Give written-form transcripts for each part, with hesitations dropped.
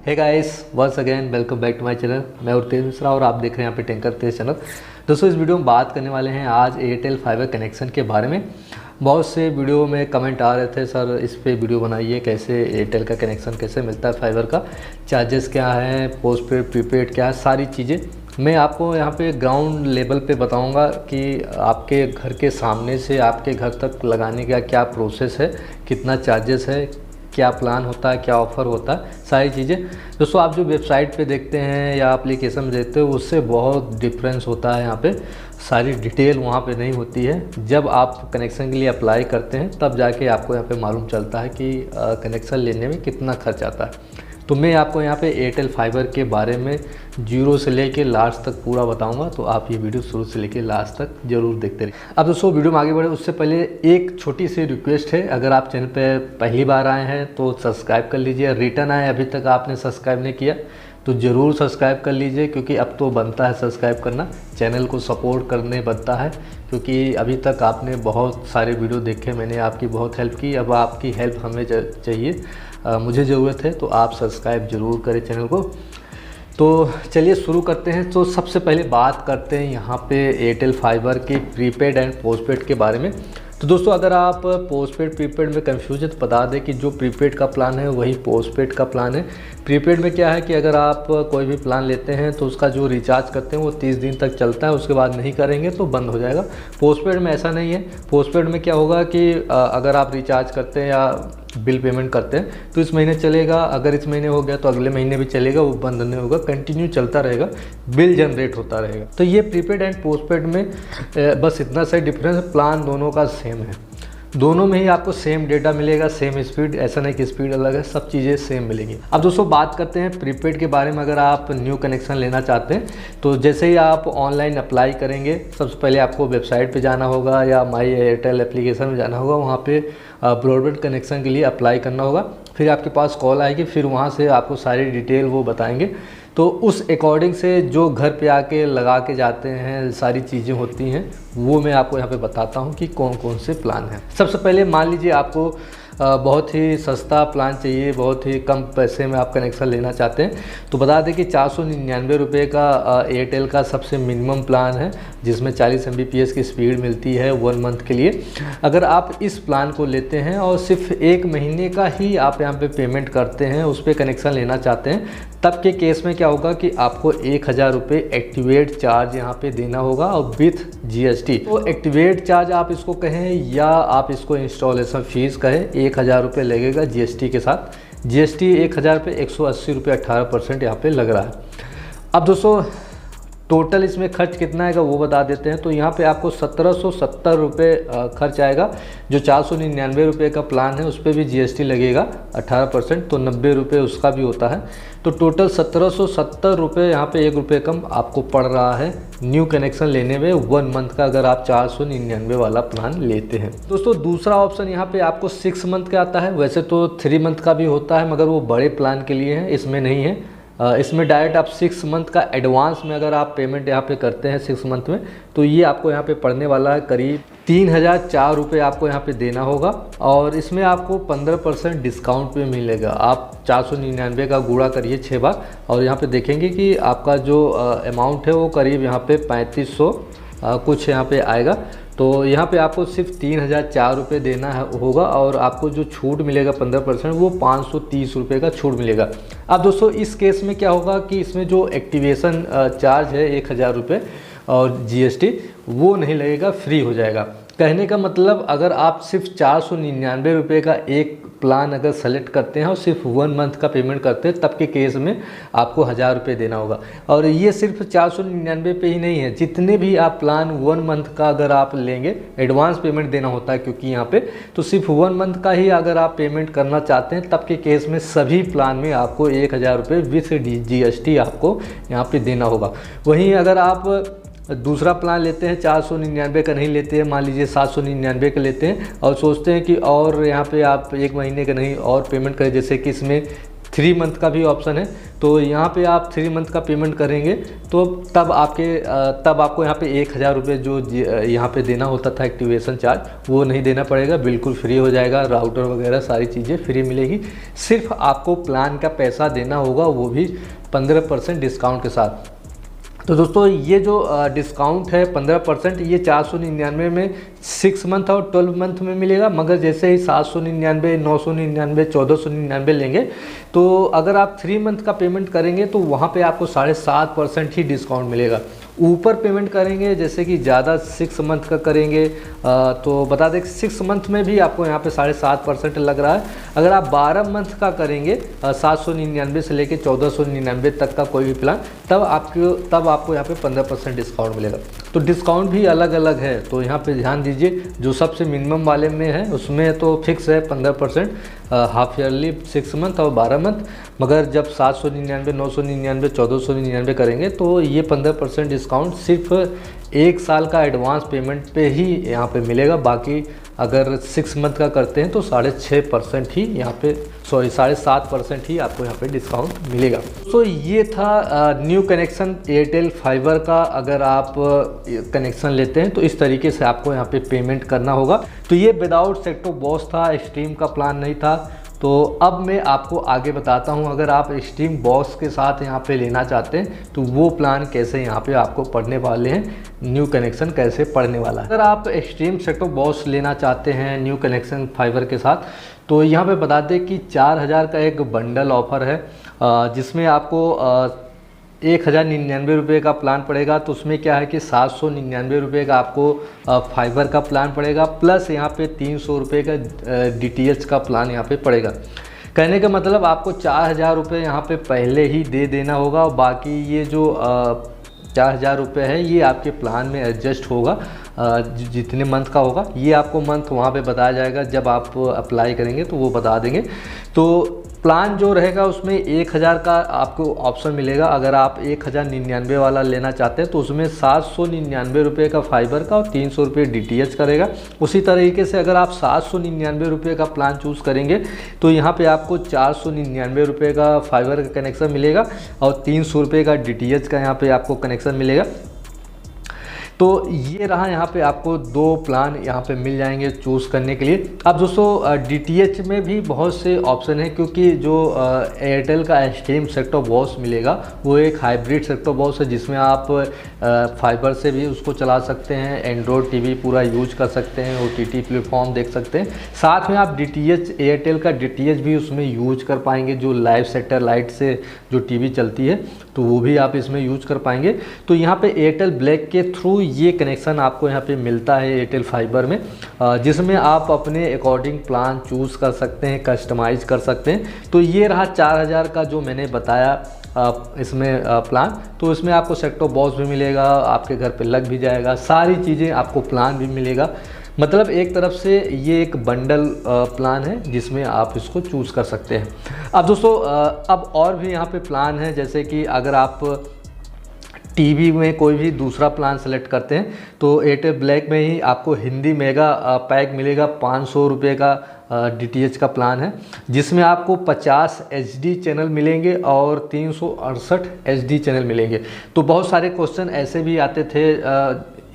Hey guys, once again welcome back to my channel. मैं तेज मिश्रा और आप देख रहे हैं यहाँ पे टैंकर तेज चैनल। दोस्तों, इस वीडियो में बात करने वाले हैं आज एयरटेल फाइबर कनेक्शन के बारे में। बहुत से वीडियो में कमेंट आ रहे थे, सर इस पे वीडियो बनाइए, कैसे एयरटेल का कनेक्शन कैसे मिलता है, फाइबर का चार्जेस क्या है, पोस्ट पेड प्रीपेड क्या है, सारी चीज़ें मैं आपको यहाँ पे ग्राउंड लेवल पे बताऊंगा कि आपके घर के सामने से आपके घर तक लगाने का क्या प्रोसेस है, कितना चार्जेस है, क्या प्लान होता है, क्या ऑफ़र होता है, सारी चीज़ें। दोस्तों, आप जो वेबसाइट पे देखते हैं या एप्लीकेशन में देखते हो उससे बहुत डिफरेंस होता है। यहाँ पे सारी डिटेल वहाँ पे नहीं होती है। जब आप कनेक्शन के लिए अप्लाई करते हैं तब जाके आपको यहाँ पे मालूम चलता है कि कनेक्शन लेने में कितना खर्च आता है। तो मैं आपको यहाँ पे एयरटेल फाइबर के बारे में जीरो से लेके लास्ट तक पूरा बताऊंगा, तो आप ये वीडियो शुरू से लेके लास्ट तक जरूर देखते रहिए। अब दोस्तों, वीडियो में आगे बढ़े उससे पहले एक छोटी सी रिक्वेस्ट है। अगर आप चैनल पे पहली बार आए हैं तो सब्सक्राइब कर लीजिए। रिटर्न आए अभी तक आपने सब्सक्राइब नहीं किया तो ज़रूर सब्सक्राइब कर लीजिए, क्योंकि अब तो बनता है सब्सक्राइब करना, चैनल को सपोर्ट करने बनता है। क्योंकि अभी तक आपने बहुत सारे वीडियो देखे, मैंने आपकी बहुत हेल्प की, अब आपकी हेल्प हमें चाहिए, मुझे ज़रूरत है, तो आप सब्सक्राइब ज़रूर करें चैनल को। तो चलिए शुरू करते हैं। तो सबसे पहले बात करते हैं यहाँ पे एयरटेल फाइबर की प्रीपेड एंड पोस्टपेड के बारे में। तो दोस्तों, अगर आप पोस्टपेड प्रीपेड में कंफ्यूज है तो बता दें कि जो प्रीपेड का प्लान है वही पोस्टपेड का प्लान है। प्रीपेड में क्या है कि अगर आप कोई भी प्लान लेते हैं तो उसका जो रिचार्ज करते हैं वो 30 दिन तक चलता है, उसके बाद नहीं करेंगे तो बंद हो जाएगा। पोस्टपेड में ऐसा नहीं है। पोस्टपेड में क्या होगा कि अगर आप रिचार्ज करते हैं या बिल पेमेंट करते हैं तो इस महीने चलेगा, अगर इस महीने हो गया तो अगले महीने भी चलेगा, वो बंद नहीं होगा, कंटिन्यू चलता रहेगा, बिल जनरेट होता रहेगा। तो ये प्रीपेड एंड पोस्टपेड में बस इतना सा डिफरेंस, प्लान दोनों का सेम है। दोनों में ही आपको सेम डेटा मिलेगा, सेम स्पीड, ऐसा नहीं कि स्पीड अलग है, सब चीज़ें सेम मिलेंगी। अब दोस्तों, बात करते हैं प्रीपेड के बारे में। अगर आप न्यू कनेक्शन लेना चाहते हैं तो जैसे ही आप ऑनलाइन अप्लाई करेंगे, सबसे पहले आपको वेबसाइट पे जाना होगा या माई एयरटेल एप्लीकेशन में जाना होगा, वहाँ पे ब्रॉडबैंड कनेक्शन के लिए अप्लाई करना होगा। फिर आपके पास कॉल आएगी, फिर वहाँ से आपको सारी डिटेल वो बताएंगे। तो उस अकॉर्डिंग से जो घर पे आके लगा के जाते हैं, सारी चीज़ें होती हैं, वो मैं आपको यहाँ पे बताता हूँ कि कौन कौन से प्लान हैं। सबसे पहले मान लीजिए आपको बहुत ही सस्ता प्लान चाहिए, बहुत ही कम पैसे में आप कनेक्शन लेना चाहते हैं, तो बता दें कि 499 रुपये का एयरटेल का सबसे मिनिमम प्लान है, जिसमें 40 Mbps की स्पीड मिलती है 1 मंथ के लिए। अगर आप इस प्लान को लेते हैं और सिर्फ 1 महीने का ही आप यहाँ पे पेमेंट करते हैं, उस पर कनेक्शन लेना चाहते हैं, तब के केस में क्या होगा कि आपको 1000 रुपये एक्टिवेट चार्ज यहाँ पे देना होगा और विथ GST। तो एक्टिवेट चार्ज आप इसको कहें या आप इसको इंस्टॉलेशन फ़ीस कहें, 1000 रुपये लगेगा GST के साथ। GST 1000 पे 180 रुपये 18% यहाँ पे लग रहा है। अब दोस्तों, टोटल इसमें खर्च कितना आएगा वो बता देते हैं। तो यहाँ पे आपको 1770 रुपये खर्च आएगा। जो 499 रुपये का प्लान है उस पर भी GST लगेगा 18%, तो 90 रुपये उसका भी होता है। तो टोटल 1770 रुपये यहाँ पे 1 रुपये कम आपको पड़ रहा है न्यू कनेक्शन लेने में 1 मंथ का, अगर आप 499 वाला प्लान लेते हैं। दोस्तों, दूसरा ऑप्शन यहाँ पे आपको 6 मंथ का आता है। वैसे तो 3 मंथ का भी होता है, मगर वो बड़े प्लान के लिए है, इसमें नहीं है। इसमें डायरेक्ट आप 6 मंथ का एडवांस में अगर आप पेमेंट यहाँ पे करते हैं 6 मंथ में, तो ये आपको यहाँ पे पड़ने वाला है करीब 3004 रुपये आपको यहाँ पे देना होगा। और इसमें आपको 15% डिस्काउंट पे मिलेगा। आप 499 का गुणा करिए 6 बार और यहाँ पे देखेंगे कि आपका जो अमाउंट है वो करीब यहाँ पे 3500 कुछ यहाँ पे आएगा। तो यहाँ पे आपको सिर्फ 3004 रुपये देना होगा और आपको जो छूट मिलेगा 15%, वो 530 रुपये का छूट मिलेगा। अब दोस्तों, इस केस में क्या होगा कि इसमें जो एक्टिवेशन चार्ज है 1000 रुपये और GST वो नहीं लगेगा, फ्री हो जाएगा। कहने का मतलब, अगर आप सिर्फ 499 रुपये का एक प्लान अगर सेलेक्ट करते हैं और सिर्फ 1 मंथ का पेमेंट करते हैं, तब के केस में आपको 1000 रुपये देना होगा। और ये सिर्फ 499 पे ही नहीं है, जितने भी आप प्लान 1 मंथ का अगर आप लेंगे, एडवांस पेमेंट देना होता है क्योंकि यहाँ पे, तो सिर्फ 1 मंथ का ही अगर आप पेमेंट करना चाहते हैं, तब के केस में सभी प्लान में आपको 1000 रुपये विथ GST आपको यहाँ पे देना होगा। वहीं अगर आप दूसरा प्लान लेते हैं, 499 का नहीं लेते हैं, मान लीजिए 799 का लेते हैं और सोचते हैं कि और यहाँ पे आप 1 महीने का नहीं और पेमेंट करें, जैसे कि इसमें 3 मंथ का भी ऑप्शन है। तो यहाँ पे आप 3 मंथ का पेमेंट करेंगे तो तब आपको यहाँ पे 1000 रुपये जो यहाँ पे देना होता था एक्टिवेशन चार्ज, वो नहीं देना पड़ेगा, बिल्कुल फ्री हो जाएगा। राउटर वगैरह सारी चीज़ें फ्री मिलेगी, सिर्फ आपको प्लान का पैसा देना होगा, वो भी 15% डिस्काउंट के साथ। तो दोस्तों ये जो डिस्काउंट है 15%, ये 499 में 6 मंथ और 12 मंथ में मिलेगा। मगर जैसे ही 799, 999, 1499 लेंगे, तो अगर आप 3 मंथ का पेमेंट करेंगे तो वहाँ पे आपको 7.5% ही डिस्काउंट मिलेगा। ऊपर पेमेंट करेंगे, जैसे कि ज़्यादा 6 मंथ का करेंगे तो बता दें 6 मंथ में भी आपको यहाँ पे 7.5% लग रहा है। अगर आप 12 मंथ का करेंगे 799 से लेके 1499 तक का कोई भी प्लान, तब आपको यहाँ पे 15% डिस्काउंट मिलेगा। तो डिस्काउंट भी अलग अलग है, तो यहाँ पे ध्यान दीजिए। जो सबसे मिनिमम वाले में है उसमें तो फिक्स है 15%, हाफ ईयरली 6 मंथ और 12 मंथ। मगर जब 799, 999, 1499 करेंगे तो ये 15% डिस्काउंट सिर्फ 1 साल का एडवांस पेमेंट पे ही यहाँ पे मिलेगा। बाकी अगर 6 मंथ का करते हैं तो 6.5% ही यहाँ पे 7.5% ही आपको यहाँ पे डिस्काउंट मिलेगा। तो ये था न्यू कनेक्शन एयरटेल फाइबर का। अगर आप कनेक्शन लेते हैं तो इस तरीके से आपको यहाँ पे पेमेंट करना होगा। तो ये विदाउट सेट टॉप बॉक्स था, एक्सट्रीम का प्लान नहीं था। तो अब मैं आपको आगे बताता हूँ, अगर आप एक्सट्रीम बॉक्स के साथ यहाँ पे लेना चाहते हैं तो वो प्लान कैसे यहाँ पे आपको पड़ने वाले हैं, न्यू कनेक्शन कैसे पड़ने वाला है। अगर आप एक्सट्रीम सेट टॉप बॉक्स लेना चाहते हैं न्यू कनेक्शन फाइबर के साथ, तो यहाँ पे बता दें कि 4000 का एक बंडल ऑफ़र है, जिसमें आपको 1099 रुपये का प्लान पड़ेगा। तो उसमें क्या है कि 799 रुपये का आपको फाइबर का प्लान पड़ेगा, प्लस यहाँ पे 300 रुपये का DTH का प्लान यहाँ पे पड़ेगा। कहने का मतलब आपको 4000 रुपये यहाँ पे पहले ही दे देना होगा, और बाकी ये जो 4000 रुपये है ये आपके प्लान में एडजस्ट होगा जितने मंथ का होगा। ये आपको मंथ वहाँ पे बताया जाएगा, जब आप अप्लाई करेंगे तो वो बता देंगे। तो प्लान जो रहेगा उसमें 1000 का आपको ऑप्शन मिलेगा। अगर आप 1099 वाला लेना चाहते हैं तो उसमें 799 रुपये का फाइबर का और 300 रुपये DTH करेगा। उसी तरीके से अगर आप 799 रुपये का प्लान चूज़ करेंगे तो यहाँ पे आपको 499 रुपये का फाइबर का कनेक्शन मिलेगा और 300 रुपये का DTH का यहाँ पे आपको कनेक्शन मिलेगा। तो ये रहा, यहाँ पे आपको 2 प्लान यहाँ पे मिल जाएंगे चूज़ करने के लिए। अब दोस्तों DTH में भी बहुत से ऑप्शन है, क्योंकि जो एयरटेल का एक्सट्रीम सेट टॉप बॉक्स मिलेगा वो एक हाइब्रिड सेट टॉप बॉक्स है, जिसमें आप फाइबर से भी उसको चला सकते हैं, एंड्रॉयड TV पूरा यूज कर सकते हैं, OTT प्लेटफॉर्म देख सकते हैं। साथ में आप DTH, एयरटेल का DTH भी उसमें यूज कर पाएंगे, जो लाइव सैटेलाइट से जो TV चलती है तो वो भी आप इसमें यूज कर पाएंगे। तो यहाँ पे एयरटेल ब्लैक के थ्रू ये कनेक्शन आपको यहाँ पे मिलता है एयरटेल फाइबर में, जिसमें आप अपने अकॉर्डिंग प्लान चूज़ कर सकते हैं, कस्टमाइज़ कर सकते हैं। तो ये रहा 4000 का जो मैंने बताया इसमें प्लान। तो इसमें आपको सेट टॉप बॉक्स भी मिलेगा, आपके घर पे लग भी जाएगा, सारी चीज़ें आपको प्लान भी मिलेगा। मतलब एक तरफ से ये एक बंडल प्लान है जिसमें आप इसको चूज़ कर सकते हैं। अब दोस्तों अब और भी यहाँ पे प्लान है, जैसे कि अगर आप TV में कोई भी दूसरा प्लान सेलेक्ट करते हैं तो एयरटेल ब्लैक में ही आपको हिंदी मेगा पैक मिलेगा। 500 रुपये का DTH का प्लान है, जिसमें आपको 50 HD चैनल मिलेंगे और 368 HD चैनल मिलेंगे। तो बहुत सारे क्वेश्चन ऐसे भी आते थे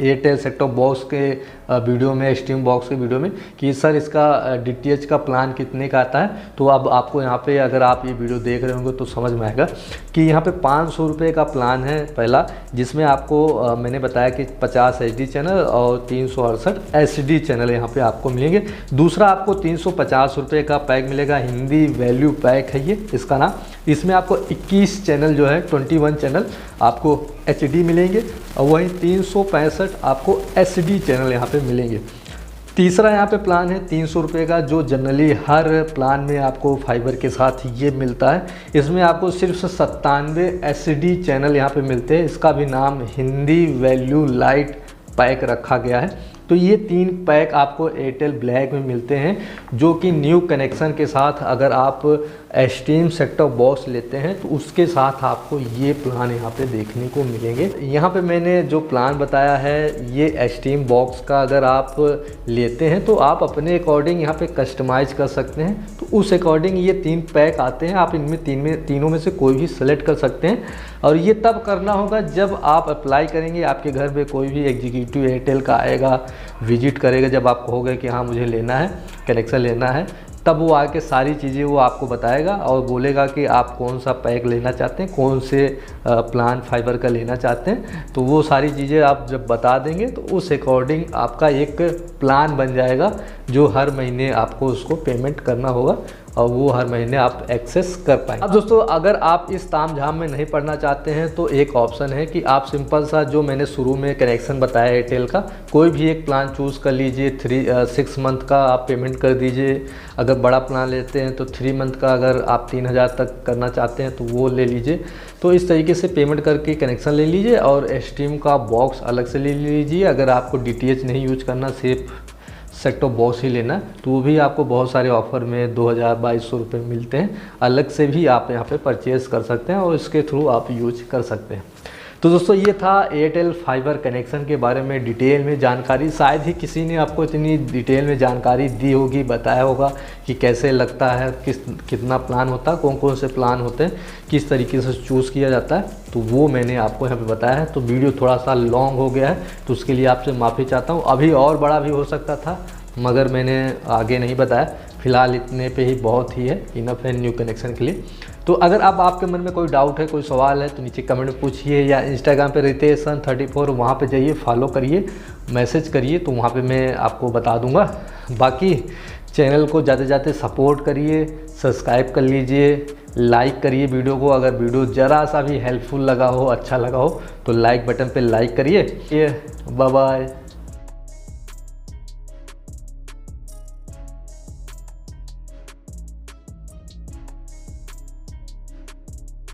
एयरटेल सेट टॉप बॉक्स के वीडियो में, एक्सट्रीम बॉक्स के वीडियो में, कि सर इसका DTH का प्लान कितने का आता है। तो अब आपको यहाँ पे अगर आप ये वीडियो देख रहे होंगे तो समझ में आएगा कि यहाँ पे 500 रुपये का प्लान है पहला, जिसमें आपको मैंने बताया कि 50 HD चैनल और 368 HD चैनल यहाँ पे आपको मिलेंगे। दूसरा आपको 350 रुपये का पैक मिलेगा, हिंदी वैल्यू पैक है ये इसका नाम। इसमें आपको 21 चैनल जो है 21 चैनल आपको HD मिलेंगे और वहीं 365 आपको SD चैनल यहाँ पे मिलेंगे। तीसरा यहाँ पे प्लान है 300 रुपये का, जो जनरली हर प्लान में आपको फाइबर के साथ ये मिलता है। इसमें आपको सिर्फ 97 SD चैनल यहाँ पे मिलते हैं। इसका भी नाम हिंदी वैल्यू लाइट पैक रखा गया है। तो तो ये 3 पैक आपको एयरटेल ब्लैक में मिलते हैं, जो कि न्यू कनेक्शन के साथ अगर आप एक्सट्रीम सेट टॉप बॉक्स लेते हैं तो उसके साथ आपको ये प्लान यहाँ पे देखने को मिलेंगे। यहाँ पे मैंने जो प्लान बताया है ये एक्सट्रीम बॉक्स का अगर आप लेते हैं तो आप अपने अकॉर्डिंग यहाँ पे कस्टमाइज़ कर सकते हैं। तो उस अकॉर्डिंग ये 3 पैक आते हैं, आप इनमें तीनों में से कोई भी सेलेक्ट कर सकते हैं। और ये तब करना होगा जब आप अप्लाई करेंगे, आपके घर पे कोई भी एग्जीक्यूटिव एयरटेल का आएगा, विजिट करेगा, जब आप कहोगे कि हाँ मुझे लेना है, कनेक्शन लेना है, तब वो आके सारी चीज़ें वो आपको बताएगा और बोलेगा कि आप कौन सा पैक लेना चाहते हैं, कौन से प्लान फाइबर का लेना चाहते हैं। तो वो सारी चीज़ें आप जब बता देंगे तो उस अकॉर्डिंग आपका एक प्लान बन जाएगा, जो हर महीने आपको उसको पेमेंट करना होगा और वो हर महीने आप एक्सेस कर पाएंगे। अब दोस्तों अगर आप इस तामझाम में नहीं पड़ना चाहते हैं तो एक ऑप्शन है कि आप सिंपल सा जो मैंने शुरू में कनेक्शन बताया एयरटेल का, कोई भी एक प्लान चूज़ कर लीजिए। 6 मंथ का आप पेमेंट कर दीजिए। अगर बड़ा प्लान लेते हैं तो 3 मंथ का अगर आप 3000 तक करना चाहते हैं तो वो ले लीजिए। तो इस तरीके से पेमेंट करके कनेक्शन ले लीजिए और एक्सट्रीम का बॉक्स अलग से ले लीजिए। अगर आपको DTH नहीं यूज करना, सिर्फ सेट टॉप बॉक्स ही लेना, तो वो भी आपको बहुत सारे ऑफ़र में 2000-2200 रुपये मिलते हैं, अलग से भी आप यहाँ पे परचेज़ कर सकते हैं और इसके थ्रू आप यूज कर सकते हैं। तो दोस्तों ये था एयरटेल फाइबर कनेक्शन के बारे में डिटेल में जानकारी। शायद ही किसी ने आपको इतनी डिटेल में जानकारी दी होगी, बताया होगा कि कैसे लगता है, कितना प्लान होता है, कौन कौन से प्लान होते हैं, किस तरीके से चूज़ किया जाता है। तो वो मैंने आपको यहाँ पे बताया है। तो वीडियो थोड़ा सा लॉन्ग हो गया है तो उसके लिए आपसे माफ़ी चाहता हूँ। अभी और बड़ा भी हो सकता था मगर मैंने आगे नहीं बताया। फ़िलहाल इतने पे ही बहुत ही है, इनफ है न्यू कनेक्शन के लिए। तो अगर अब आपके मन में कोई डाउट है, कोई सवाल है तो नीचे कमेंट में पूछिए, या इंस्टाग्राम पे रितेशन34 वहाँ पे जाइए, फॉलो करिए, मैसेज करिए, तो वहाँ पे मैं आपको बता दूँगा। बाकी चैनल को जाते जाते सपोर्ट करिए, सब्सक्राइब कर लीजिए, लाइक करिए वीडियो को। अगर वीडियो ज़रा सा भी हेल्पफुल लगा हो, अच्छा लगा हो तो लाइक बटन पे लाइक करिए। Bye bye.